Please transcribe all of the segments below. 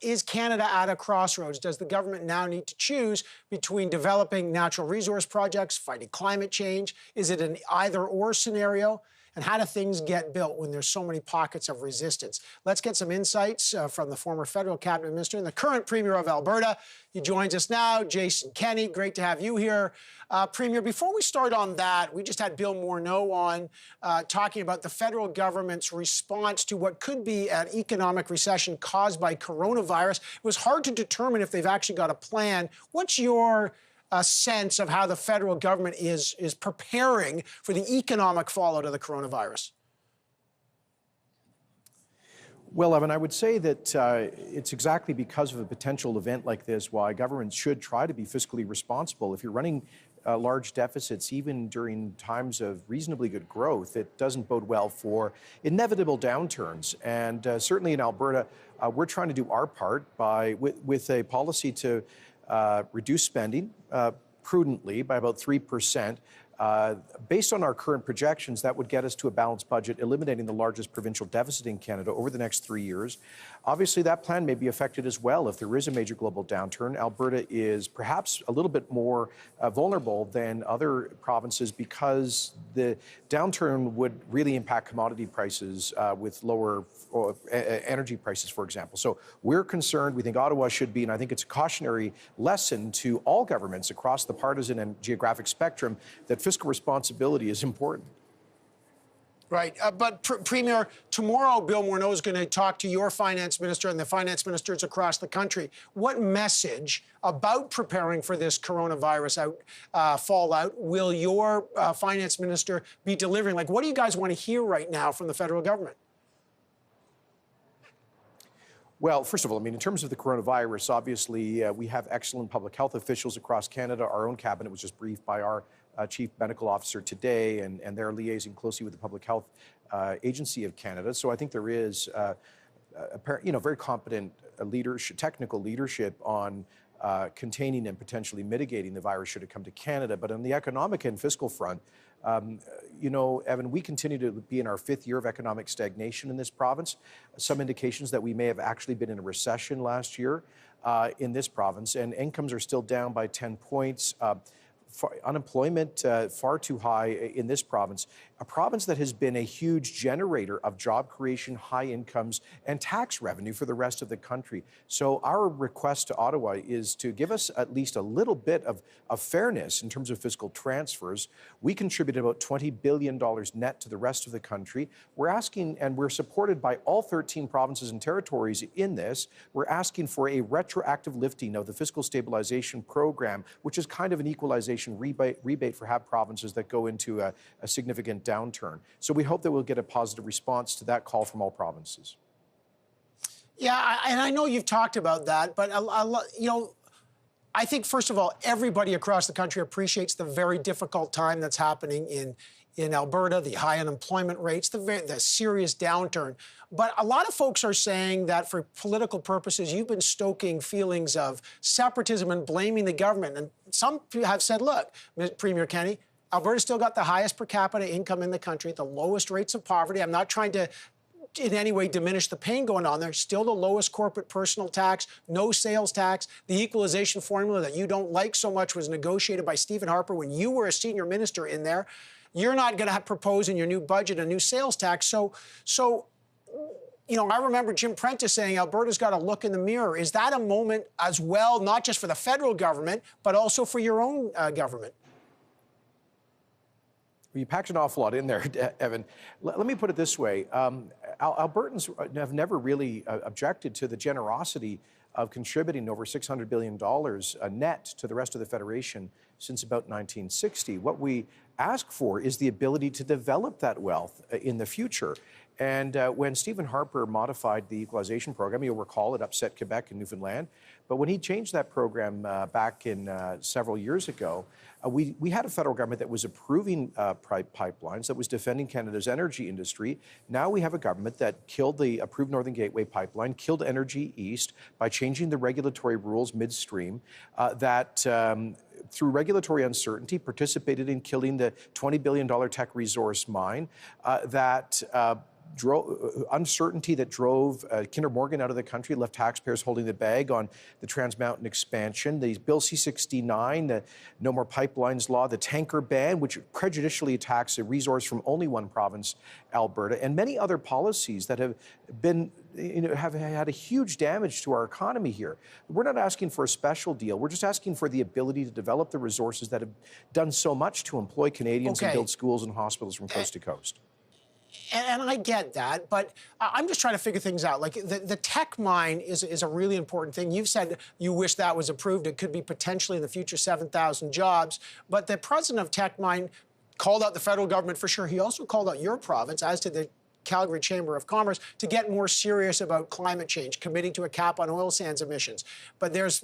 Is Canada at a crossroads? Does the government now need to choose between developing natural resource projects, fighting climate change? Is it an either-or scenario? And how do things get built when there's so many pockets of resistance? Let's get some insights from the former federal cabinet minister and the current premier of Alberta. He joins us now, Jason Kenney. Great to have you here. Premier, before we start on that, we just had Bill Morneau on talking about the federal government's response to what could be an economic recession caused by coronavirus. It was hard to determine if they've actually got a plan. What's your sense of how the federal government is preparing for the economic fallout of the coronavirus? Well, Evan, I would say that it's exactly because of a potential event like this why governments should try to be fiscally responsible. If you're running large deficits, even during times of reasonably good growth, it doesn't bode well for inevitable downturns. And certainly in Alberta, we're trying to do our part with a policy to reduce spending prudently by about 3%. Based on our current projections, that would get us to a balanced budget, eliminating the largest provincial deficit in Canada over the next 3 years. Obviously, that plan may be affected as well if there is a major global downturn. Alberta is perhaps a little bit more vulnerable than other provinces because the downturn would really impact commodity prices with lower energy prices, for example. So we're concerned. We think Ottawa should be, and I think it's a cautionary lesson to all governments across the partisan and geographic spectrum that fiscal responsibility is important. Right. But Premier, tomorrow Bill Morneau is going to talk to your finance minister and the finance ministers across the country. What message about preparing for this coronavirus fallout will your finance minister be delivering? Like, what do you guys want to hear right now from the federal government? Well, first of all, I mean, in terms of the coronavirus, obviously, we have excellent public health officials across Canada. Our own cabinet was just briefed by our chief medical officer today, and they're liaising closely with the Public Health Agency of Canada. So I think there is, very competent technical leadership on containing and potentially mitigating the virus should it come to Canada. But on the economic and fiscal front, Evan, we continue to be in our 5th year of economic stagnation in this province. Some indications that we may have actually been in a recession last year in this province, and incomes are still down by 10 points. Unemployment far too high in this province, a province that has been a huge generator of job creation, high incomes, and tax revenue for the rest of the country. So our request to Ottawa is to give us at least a little bit of fairness in terms of fiscal transfers. We contribute about $20 billion net to the rest of the country. We're asking, and we're supported by all 13 provinces and territories in this, we're asking for a retroactive lifting of the fiscal stabilization program, which is kind of an equalization rebate for provinces that go into a significant downturn. So we hope that we'll get a positive response to that call from all provinces. Yeah, and I know you've talked about that, but I think, first of all, everybody across the country appreciates the very difficult time that's happening in Alberta, the high unemployment rates, the serious downturn. But a lot of folks are saying that for political purposes, you've been stoking feelings of separatism and blaming the government. And some have said, look, Premier Kenney, Alberta's still got the highest per capita income in the country, the lowest rates of poverty. I'm not trying to in any way diminish the pain going on there. Still the lowest corporate personal tax, no sales tax. The equalization formula that you don't like so much was negotiated by Stephen Harper when you were a senior minister in there. You're not going to propose in your new budget a new sales tax. So, I remember Jim Prentice saying Alberta's got to look in the mirror. Is that a moment as well, not just for the federal government, but also for your own government? You packed an awful lot in there, Evan. Let me put it this way. Albertans have never really objected to the generosity of contributing over $600 billion net to the rest of the Federation since about 1960. What we ask for is the ability to develop that wealth in the future. And when Stephen Harper modified the equalization program, you'll recall it upset Quebec and Newfoundland. But when he changed that program back in several years ago, we had a federal government that was approving pipelines, that was defending Canada's energy industry. Now we have a government that killed the approved Northern Gateway pipeline, killed Energy East by changing the regulatory rules midstream, through regulatory uncertainty, participated in killing the $20 billion tech resource mine, uncertainty that drove Kinder Morgan out of the country, left taxpayers holding the bag on the Trans Mountain expansion, the Bill C-69, the No More Pipelines law, the tanker ban, which prejudicially attacks a resource from only one province, Alberta, and many other policies that have been, have had a huge damage to our economy here. We're not asking for a special deal. We're just asking for the ability to develop the resources that have done so much to employ Canadians and build schools and hospitals from coast to coast. And I get that, but I'm just trying to figure things out. Like the tech mine is a really important thing. You've said you wish that was approved. It could be potentially in the future 7,000 jobs. But the president of tech mine called out the federal government for sure. He also called out your province, as did the Calgary Chamber of Commerce, to get more serious about climate change, committing to a cap on oil sands emissions. But there's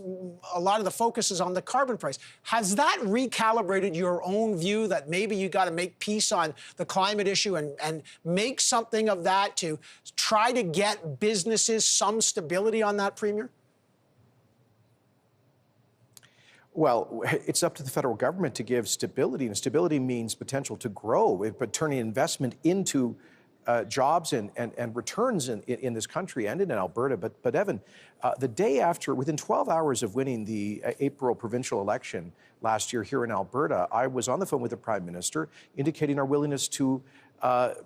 a lot of the focus is on the carbon price. Has that recalibrated your own view that maybe you got to make peace on the climate issue and make something of that to try to get businesses some stability on that, Premier? Well, it's up to the federal government to give stability, and stability means potential to grow, but turning investment into jobs and returns in this country and in Alberta. But Evan, the day after, within 12 hours of winning the April provincial election last year here in Alberta, I was on the phone with the Prime Minister indicating our willingness to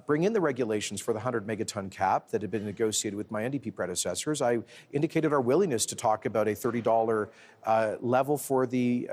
bring in the regulations for the 100 megaton cap that had been negotiated with my NDP predecessors. I indicated our willingness to talk about a $30 level for the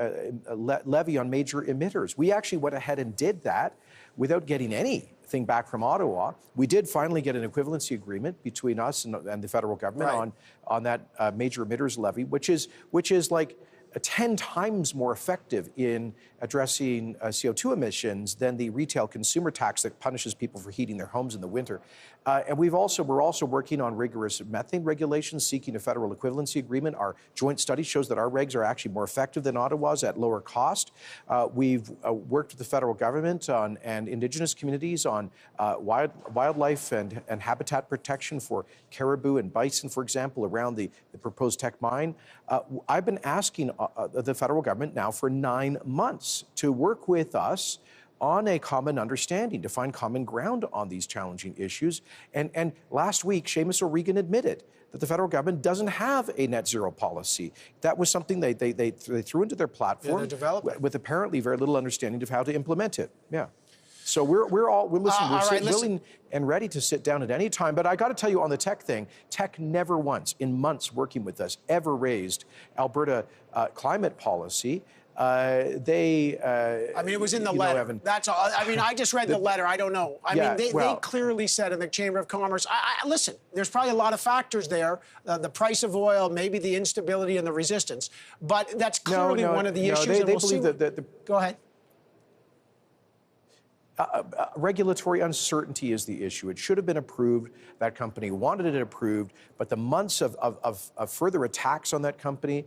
levy on major emitters. We actually went ahead and did that without getting anything back from Ottawa. We did finally get an equivalency agreement between us and the federal government on that major emitters levy, which is like 10 times more effective in addressing CO2 emissions than the retail consumer tax that punishes people for heating their homes in the winter. And we're also working on rigorous methane regulations, seeking a federal equivalency agreement. Our joint study shows that our regs are actually more effective than Ottawa's at lower cost. We've worked with the federal government and Indigenous communities on wildlife and habitat protection for caribou and bison, for example, around the proposed tech mine. I've been asking the federal government now for 9 months to work with us on a common understanding, to find common ground on these challenging issues. And last week, Seamus O'Regan admitted that the federal government doesn't have a net zero policy. That was something they threw into their platform with apparently very little understanding of how to implement it. Yeah. So we're willing and ready to sit down at any time. But I got to tell you, on the tech thing, tech never once, in months working with us, ever raised Alberta climate policy. I mean, it was in the letter. Evan, that's all. I mean, I just read the letter. I don't know. I mean, they clearly said in the Chamber of Commerce, listen, there's probably a lot of factors there, the price of oil, maybe the instability and the resistance. But that's clearly one of the issues. They believe that Go ahead. Regulatory uncertainty is the issue. It should have been approved. That company wanted it approved, but the months of further attacks on that company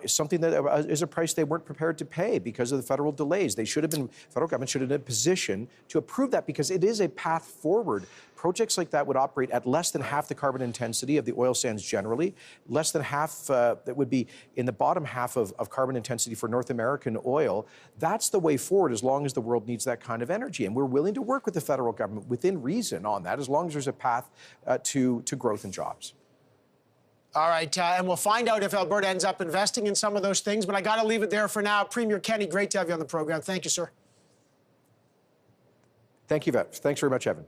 is something that is a price they weren't prepared to pay because of the federal delays. Federal government should have been in a position to approve that because it is a path forward. Projects like that would operate at less than half the carbon intensity of the oil sands generally, less than half that would be in the bottom half of carbon intensity for North American oil. That's the way forward as long as the world needs that kind of energy. And we're willing to work with the federal government within reason on that as long as there's a path to growth and jobs. All right, and we'll find out if Alberta ends up investing in some of those things, but I got to leave it there for now. Premier Kenney, great to have you on the program. Thank you, sir. Thank you, Thanks very much, Evan.